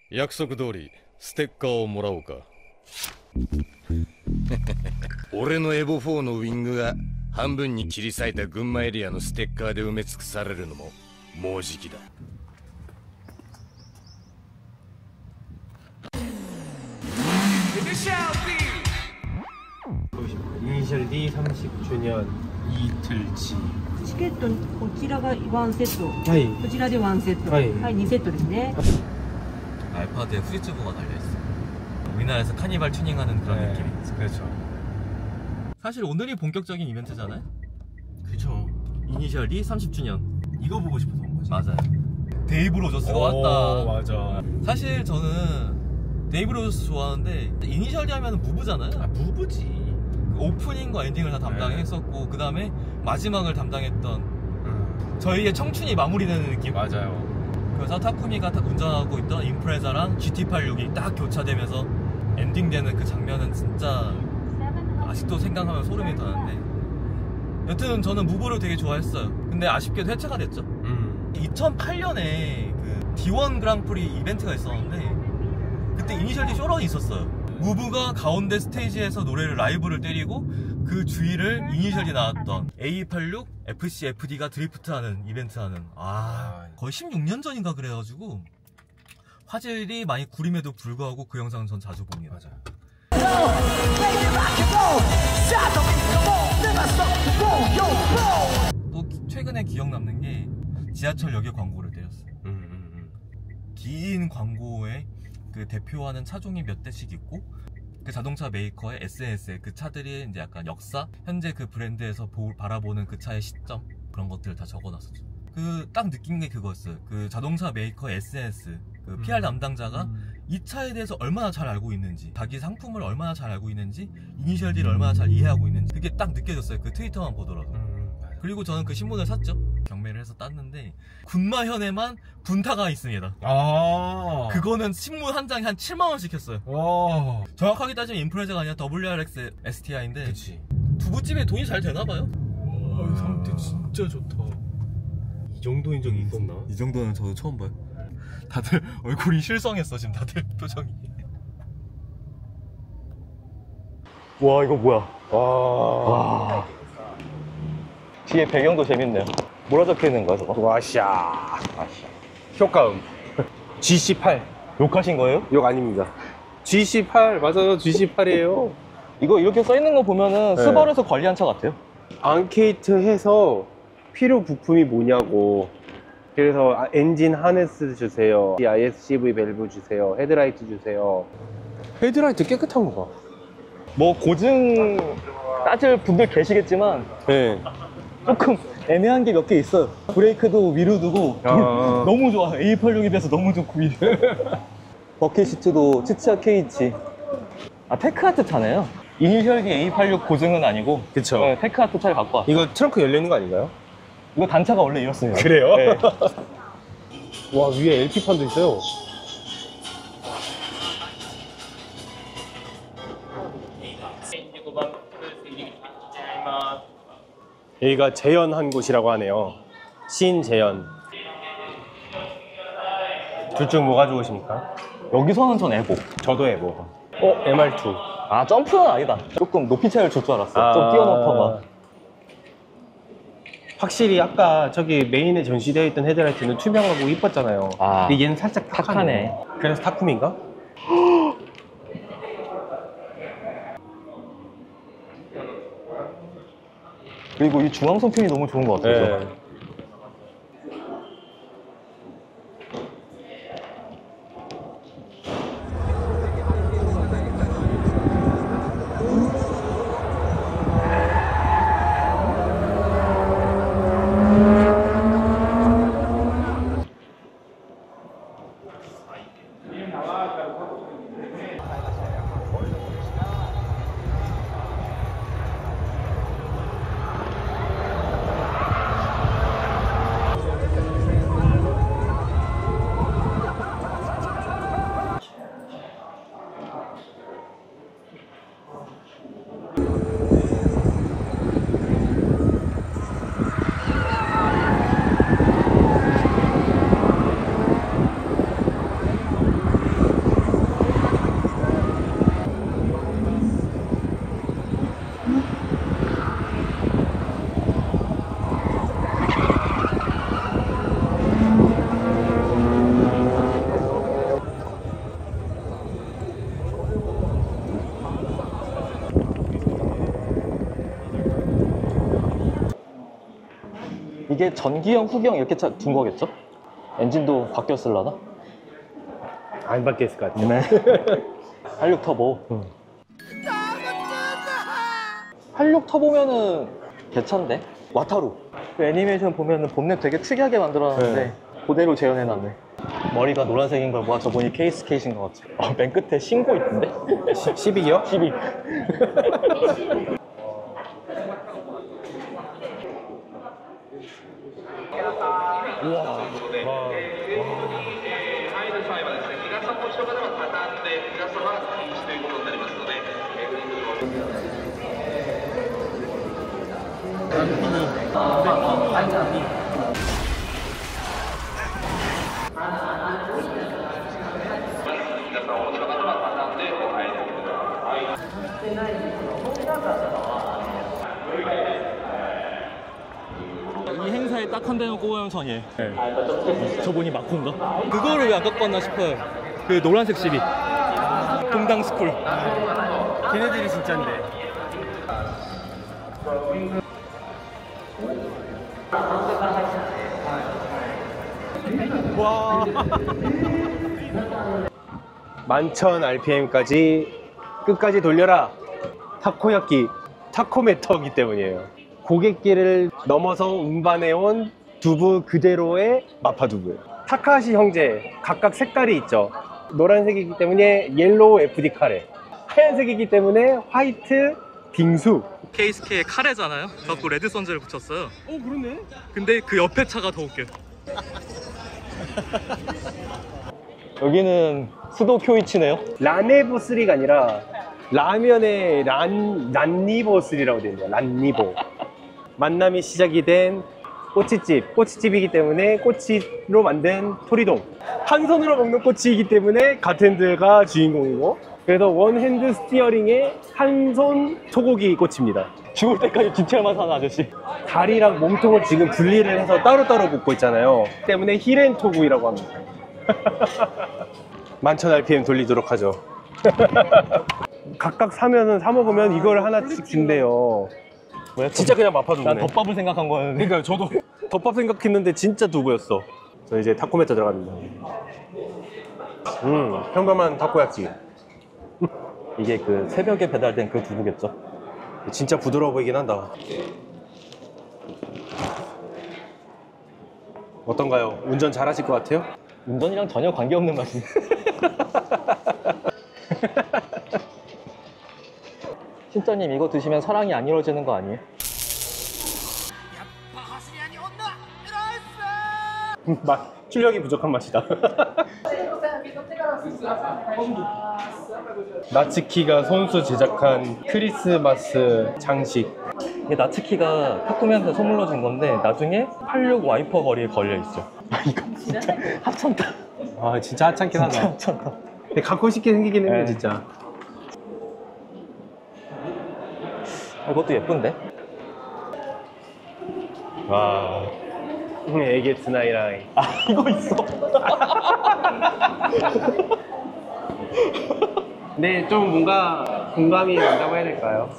約束通りステッカーをもらおうか。俺のエボ4のウィングが半分に切り裂いた群馬エリアのステッカーで埋め尽くされるのももうじきだ。이니셜 D 30주년 이틀치 チケットこちらが1セット、はい、こちらで1セット、はい、2セットですね。 알파드에 후지츠부가 달려있어. 우리나라에서 카니발 튜닝하는 그런 네, 느낌이. 그렇죠. 사실 오늘이 본격적인 이벤트잖아요? 그쵸. 이니셜 D 30주년. 이거 보고 싶어서 온 거지. 맞아요. 데이브 로저스가 왔다. 맞아. 사실 저는 데이브 로저스 좋아하는데 이니셜 D 하면 무브잖아요. 아, 무브지. 그 오프닝과 엔딩을 다 담당했었고 네. 그 다음에 마지막을 담당했던 저희의 청춘이 마무리되는 느낌. 맞아요. 그래서 타쿠미가 운전하고 있던 임프레자랑 GT86이 딱 교차되면서 엔딩되는 그 장면은 진짜 아직도 생각하면 소름이 돋는데, 여튼 저는 무브를 되게 좋아했어요. 근데 아쉽게도 해체가 됐죠. 2008년에 그 D1 그랑프리 이벤트가 있었는데 그때 이니셜 D 쇼런이 있었어요. 무브가 가운데 스테이지에서 노래를 라이브를 때리고 그 주위를 이니셜이 나왔던 A86 FC FD가 드리프트하는 이벤트 하는, 거의 16년 전인가 그래가지고 화질이 많이 구림에도 불구하고 그 영상은 전 자주 봅니다. 맞아요. 또 최근에 기억 남는 게 지하철역에 광고를 때렸어요. 긴 광고에 그 대표하는 차종이 몇 대씩 있고 그 자동차 메이커의 SNS에 그 차들이 이제 약간 역사, 현재 그 브랜드에서 바라보는 그 차의 시점, 그런 것들을 다 적어놨었죠. 그 딱 느낀 게 그거였어요. 그 자동차 메이커 SNS 그 PR 담당자가 이 차에 대해서 얼마나 잘 알고 있는지, 자기 상품을 얼마나 잘 알고 있는지, 이니셜 D를 얼마나 잘 이해하고 있는지, 그게 딱 느껴졌어요. 그 트위터만 보더라도. 그리고 저는 그 신문을 샀죠. 경매를 해서 땄는데 군마현에만 분타가 있습니다. 그거는 신문 한 장에 한 7만원씩 했어요. 정확하게 따지면 인프레자가 아니라 WRX STI인데 그치. 두부집에 돈이 잘 되나봐요. 와, 상태 진짜 좋다. 이 정도인 적이 있었나? 이 정도는 저도 처음 봐요. 다들 얼굴이 실성했어 지금, 다들 표정이. 와, 이거 뭐야. 와. 뒤에 배경도 재밌네요. 뭐라 적혀있는 거야 저거? 와샤. 효과음 GC8. 욕하신 거예요? 욕 아닙니다. GC8 맞아요. GC8이에요. 이거 이렇게 써있는 거 보면은 네. 스바루에서 관리한 차 같아요. 앙케이트 해서 필요 부품이 뭐냐고. 그래서 엔진 하네스 주세요, ISCV 밸브 주세요, 헤드라이트 주세요. 헤드라이트 깨끗한 거 봐. 뭐 고증 따질 분들 계시겠지만 네. 조금 애매한 게 몇 개 있어요. 브레이크도 위로 두고 너무 좋아. A86에 비해서 너무 좋고. 버킷 시트도 치치아 KH. 테크아트 차네요. 이니셜 D A86 고증은 아니고. 그쵸. 네, 테크아트 차를 갖고 왔어요. 이거 트렁크 열려있는 거 아닌가요? 이거 단차가 원래 이렇습니다. 그래요? 네. 와, 위에 LP판도 있어요. 여기가 재연한 곳이라고 하네요. 신재연. 둘 중 뭐가 좋으십니까? 여기서는 전 에보. 저도 에보. MR2. 점프는 아니다. 조금 높이 차를 줄 줄 알았어요. 좀 뛰어넘어가. 확실히 아까 저기 메인에 전시되어 있던 헤드라이트는 투명하고 이뻤잖아요. 근데 얘는 살짝 탁하네. 그래서 타쿠미인가? 그리고 이 중앙선 핀이 너무 좋은 것 같아요. 네. 이게 전기형, 후기형 이렇게 둔 거겠죠? 엔진도 바뀌었을라나? 안 바뀌었을 것 같아. 네. 86 터보. 86 터보면은 괜찮네. 와타루. 그 애니메이션 보면은 본넷 되게 특이하게 만들어놨는데 네. 그대로 재현해놨네. 머리가 노란색인 걸 보아 저분이 케이스 케이스인 것 같아. 맨 끝에 신고 있던데? 12기요? 12. 이 행사에 딱 한 대만 꼽으면 전이에요. 저분이 마코인가? 그거를 왜 안 갖고 왔나 싶어요. 그 노란색 시비. 동당 스쿨. 걔네들이 진짠데. 와. 11,000 RPM까지 끝까지 돌려라. 타코야끼, 타코메터기 때문이에요. 고객길을 넘어서 운반해온 두부 그대로의 마파두부예요. 타카하시 형제 각각 색깔이 있죠. 노란색이기 때문에 옐로우 FD 카레, 하얀색이기 때문에 화이트 빙수. KSK의 카레잖아요. 자꾸 레드 선즈를 붙였어요. 그러네. 근데 그 옆에 차가 더 웃겨. 여기는 수도 쿄이치네요. 라네보 3가 아니라 라면의 란니보 3라고 되어 있네요. 란니보. 만남이 시작이 된 꼬치집이기 때문에 꼬치로 만든 토리동. 한 손으로 먹는 꼬치이기 때문에 갓핸드가 주인공이고, 그래서 원핸드 스티어링에 한 손 소고기 꼬치입니다. 죽을 때까지 기철만 사는 아저씨. 다리랑 몸통을 지금 분리를 해서 따로따로 굽고 있잖아요. 때문에 히렌토구이라고 합니다. 11,000 RPM 돌리도록 하죠. 각각 사면은 사 먹으면 이걸 하나씩 준대요. 왜? 진짜 그냥 마파두부네. 난 덮밥을 생각한 거였는데. 그러니까 저도 덮밥 생각했는데 진짜 두부였어. 저 이제 타코메터 들어갑니다. 평범한 타코야끼. 이게 그 새벽에 배달된 그 두부겠죠? 진짜 부드러워 보이긴 한다. 어떤가요? 운전 잘하실 것 같아요? 운전이랑 전혀 관계없는 맛이. 신짜님 이거 드시면 사랑이 안 이루어지는 거 아니에요? 출력이 부족한 맛이다. 나츠키가 손수 제작한 크리스마스 장식. 이게 나츠키가 타코미한테 선물로 준 건데 나중에 86 와이퍼 거리에 걸려 있어. 이거 진짜 합천다. 아 진짜 하찮긴 하다. 진짜 합천다. 근데 갖고 싶게 생기긴 했네 네. 진짜. 이것도 예쁜데? 와. 에게츠 나이라이. 아 이거 있어. 근데 좀 뭔가 공감이 간다고 해야 될까요?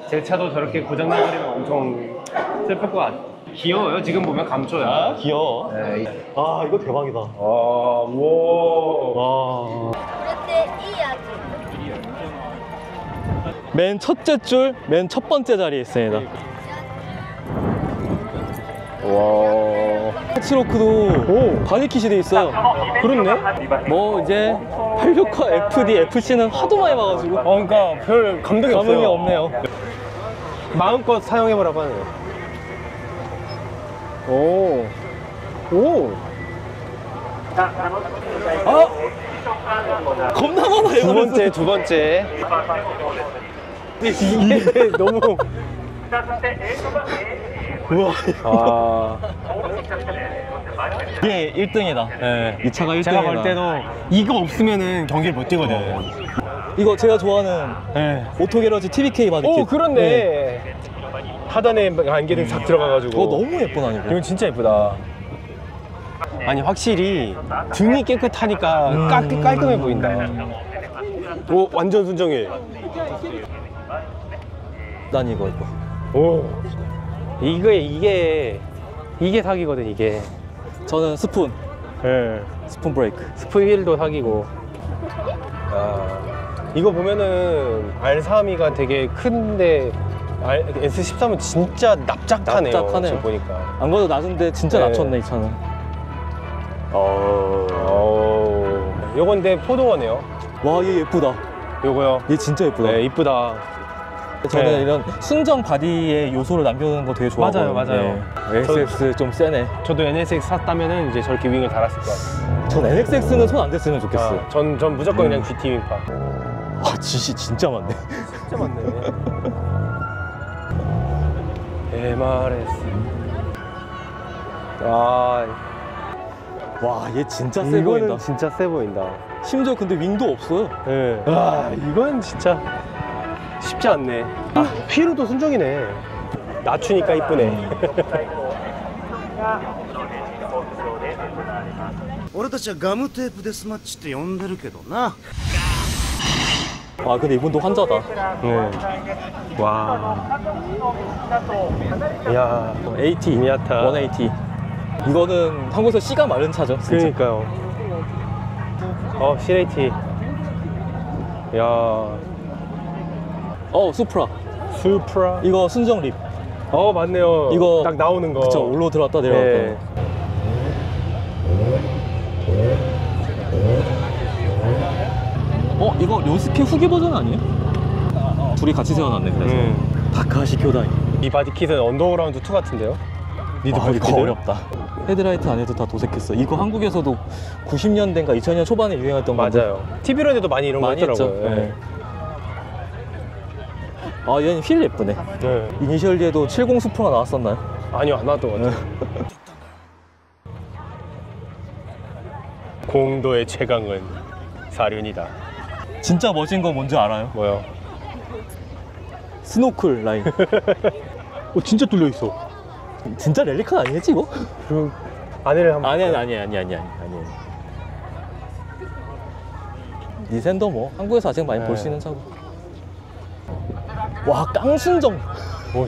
제 차도 저렇게 고장나버리면 엄청 슬플 것 같아요. 귀여워요. 지금 보면 감초야. 아 귀여워. 네. 아 이거 대박이다. 우와. 와. 맨 첫째 줄, 맨 첫 번째 자리에 있습니다. 와. 패치로크도 바디킷이 돼 있어요. 그렇네. 뭐 이제 86과 FD, FC는 하도 많이 봐가지고 그러니까 별 감동이 감흥이 없어요. 없네요. 마음껏 사용해보라고 하네요. 오. 오. 아! 겁나 많아요. 두 번째. 이게 너무. 우와. 아. 이게 1등이다. 네, 이 차가 1등이다. 제가 볼 때도 이거 없으면은 경기를 못 뛰거든. 이거 제가 좋아하는 네. 오토게러지 TBK 바디킷. 오, 그렇네. 하단에 안개등 싹 들어가가지고. 너무 예쁘다니까. 이건 진짜 예쁘다. 아니 확실히 등이 깨끗하니까 깔끔해 보인다. 오, 완전 순정해. 난 이거. 오, 이게 이게 사기거든 이게. 저는 스푼. 예. 스푼 브레이크. 스푼 휠도 사기고. 이거 보면은 R32가 되게 큰데 S13은 진짜 납작하네요. 납작하네요. 지금 보니까. 안 그래도 낮은데 진짜 네. 낮췄네 이 차는. 요건 근데 포도원이에요. 와, 얘 예쁘다. 요거요. 얘 진짜 예쁘다. 네, 이쁘다. 저는 네. 이런 순정 바디에 요소를 남겨놓는 거 되게 좋아하거든요. 맞아요. NSX 좀 세네. 저도 NSX 샀다면은 이제 저렇게 윙을 달았을 것 같아요. 전 NSX는 손 안 댔으면 좋겠어요. 전 무조건 그냥 GT 윙파. 와, 짓이 진짜 많네. 진짜 많네. MRS. 와, 얘 진짜 세 보인다. 이거는 진짜 세 보인다. 심지어 근데 윙도 없어요. 네. 이건 진짜 쉽지 않네. 휠도 순정이네. 낮추니까 이쁘네. 俺たちはガムテープデスマッチって呼んでるけどな。 아, 근데 이분도 환자다. 네. 와. 야. AT, 미아타. 180. 이거는 한국에서 씨가 마른 차죠. 진짜. 그러니까요. CLAT. 야. 수프라. 수프라. 이거 순정 립. 맞네요. 이거 딱 나오는 거. 그쵸, 올로 들어왔다 내려왔다. 네. 이거 료스케 후기 버전 아니에요? 둘이 같이 세워놨네. 그래서 다카시 교다이. 이 바디킷은 언더그라운드 2 같은데요? 니드 이거 바디킷은? 어렵다. 헤드라이트 안에도 다 도색했어. 이거 한국에서도 90년대인가 2000년 초반에 유행했던 거. 맞아요. TV로에도 많이 이런 거 많이 했더라고요. 했죠. 네. 얘는 휠 예쁘네. 네. 이니셜 D에도 70 수프가 나왔었나요? 아니요, 안 나왔던 것 같아요. 공도의 최강은 사륜이다. 진짜 멋진 거 뭔지 알아요? 뭐요? 스노클 라인. 진짜 뚫려 있어. 진짜 랠리카 아니겠지 이거? 그 안에를 한번. 아니야. 니센더 뭐 한국에서 아직 많이 네. 볼 수 있는 차고. 와, 깡순정.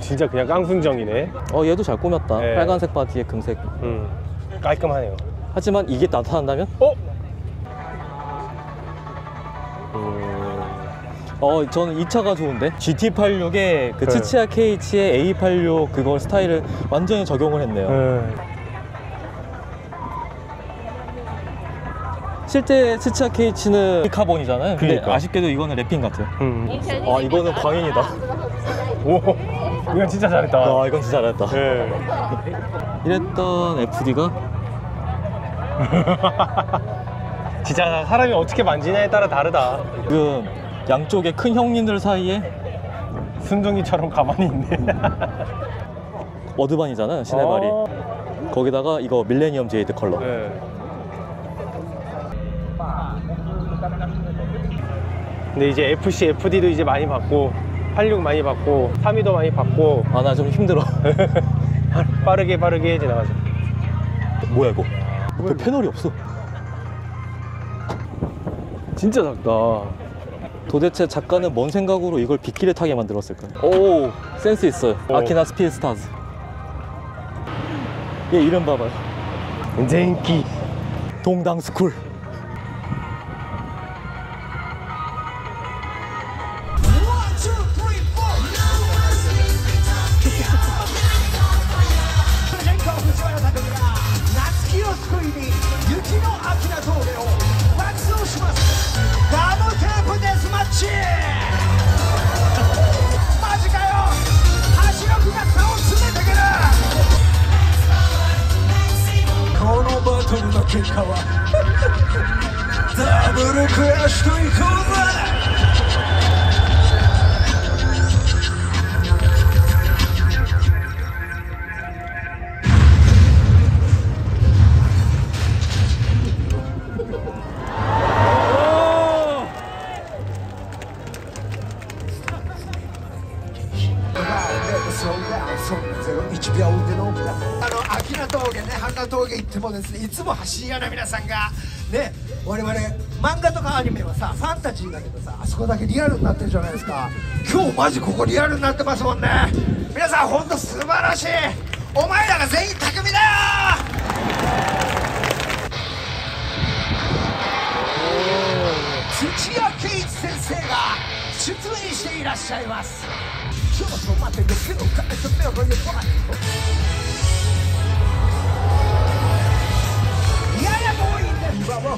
진짜 그냥 깡순정이네. 얘도 잘 꾸몄다. 네. 빨간색 바디에 금색. 깔끔하네요. 하지만 이게 나타난다면? 저는 이 차가 좋은데 GT86에 그 네. 츠치야 KH의 A86 그걸 스타일을 완전히 적용을 했네요. 실제 츠치야 KH는 카본이잖아요. 근데 그러니까. 아쉽게도 이거는 랩핑 같아요. 이거는 광인이다. 이건 진짜 잘했다. 이건 진짜 잘했다. 네. 이랬던 FD가 진짜 사람이 어떻게 만지냐에 따라 다르다. 지금 양쪽의 큰 형님들 사이에 순둥이처럼 가만히 있네. 어드반이잖아요, 시네발이. 거기다가 이거 밀레니엄 제이드 컬러. 네. 근데 이제 FC, FD도 이제 많이 받고 86 많이 받고 32도 많이 받고 나 좀 힘들어. 빠르게 지나가죠. 뭐야 이거? 옆에 패널이 없어. 진짜 작다. 도대체 작가는 뭔 생각으로 이걸 빗길에 타게 만들었을까요? 오, 센스 있어요. 아키나 스피드스타즈. 얘 이름 봐봐요. 젠키. 동당스쿨.秋名峠ね、半田峠行ってもですね、いつも走り屋の皆さんがね、我々漫画とかアニメはさ、ファンタジーだけどさ、あそこだけリアルになってるじゃないですか。今日マジここリアルになってますもんね。皆さん本当素晴らしい。お前らが全員匠だよ。土屋圭一先生が出演していらっしゃいます。ちょっと待って、けど彼と目を見てこない。ややもういいんだ。今は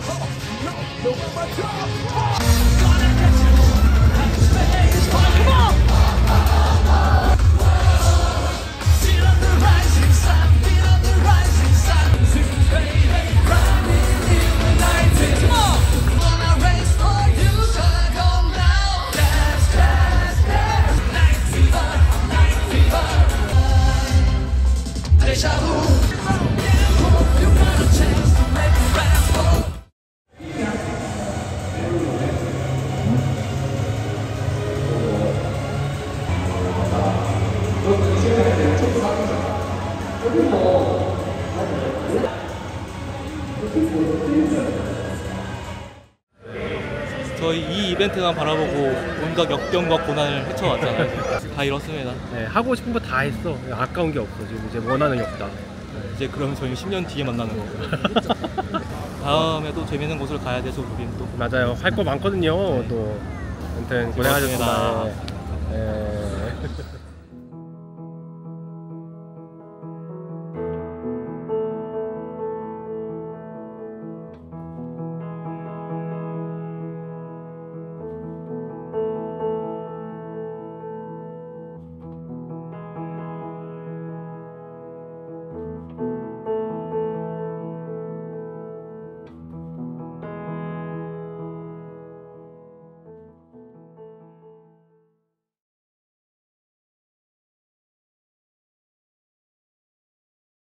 저희 이 이벤트만 바라보고 온갖 역경과 고난을 헤쳐왔잖아요. 다 이렇습니다. 네, 하고 싶은 거 다 했어. 아까운 게 없어. 지금 이제 원하는 게 없다. 이제 그러면 저희 10년 뒤에 만나는 거고. 다음에 또 재밌는 곳을 가야 돼서 우린 또. 맞아요. 할 거 많거든요. 또. 아무튼 고생하셨습니다. 네.